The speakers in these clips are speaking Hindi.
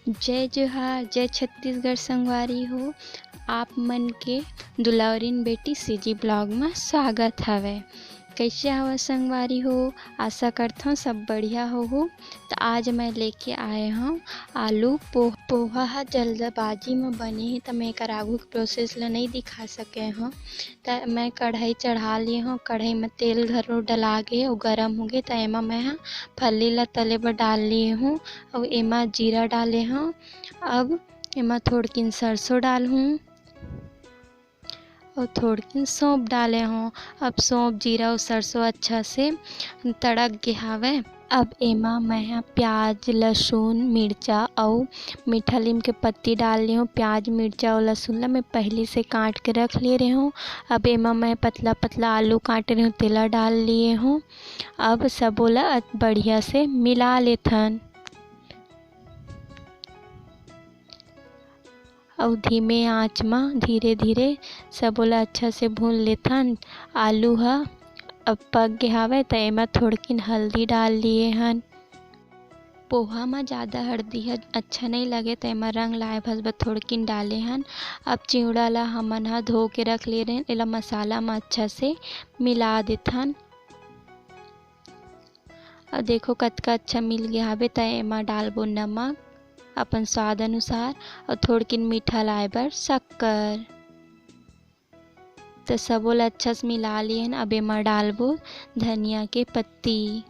जय जोहार, जय छत्तीसगढ़ संगवारी हो। आप मन के दुलावरीन बेटी सीजी ब्लॉग में स्वागत हवे। कैसे हवा संगवारी हो? आशा करता हूँ सब बढ़िया हो। तो आज मैं लेके आए हूँ आलू पोहा ह जल्दबाजी में बने ही तो मैं एकर आगू के प्रोसेस ला नहीं दिखा सके हूँ। तो मैं कढ़ाई चढ़ा लिए हूँ। कढ़ाई में तेल घरो डला के और गरम हो गए तो एमा मैं फल्ली ला तले बर डाल लिए हूँ और एमा जीरा डाले हूँ। अब एमा थोड़किन सरसों डाल हूँ और थोड़किन सौंफ डाले हूँ। अब सौंफ जीरा और सरसों अच्छा से तड़क गए हवे। अब एमा मैं प्याज लहसुन मिर्चा और मीठा नीम के पत्ती डाल ली हूँ। प्याज मिर्चा और लहसुन ला मैं पहले से काट के रख ले रही हूँ। अब एमा मैं पतला पतला आलू काट रही हूँ, तेला डाल लिए हूँ। अब सब ला बढ़िया से मिला लेथन और धीमे आंच में धीरे धीरे सब ला अच्छा से भून लेथन। आलू ह अब पक गए हवे तो एमा थोड़किन हल्दी डाल लिए हन। पोहा में ज़्यादा हल्दी अच्छा नहीं लगे तो एमा रंग लाए भस बर थोड़किन डाले हन। अब चिवड़ा ला हमन धो के रख ले रहे एला मसाला में अच्छा से मिला देथन। और देखो कतका अच्छा मिल गया हवे तो एमा डालबो नमक अपन स्वाद अनुसार और थोड़किन मीठा लाए बर शक्कर। तो सबो ला अच्छा से मिला लिए हन। अब एमा डालबो धनिया के पत्ती।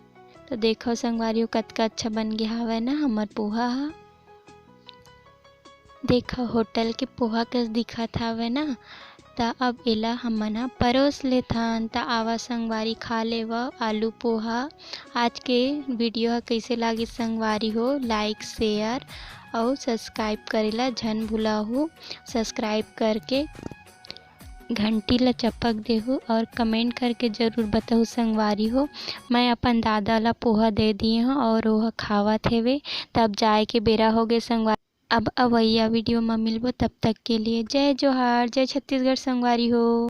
तो देखो संगवारियों कतका अच्छा बन गया हवे ना हमर पोहा ह। देखो होटल के पोहा कस दिखत हवे ना। त अब एला हमन परोस लेथन। त आवा संगवारी खा लेव आलू पोहा। आज के वीडियो कैसे लागी संगवारी हो लाइक शेयर और सब्सक्राइब करेला झन भूलाहू। सब्सक्राइब करके घंटी ला चपक देहू और कमेंट करके ज़रूर बताहू संगवारी हो। मैं अपन दादा ला पोहा दे दिए हूँ और वह खावत हेवे। तब जाए के बेरा हो गए संगवारी। अब अवैया वीडियो में मिलबो, तब तक के लिए जय जोहार, जय छत्तीसगढ़ संगवारी हो।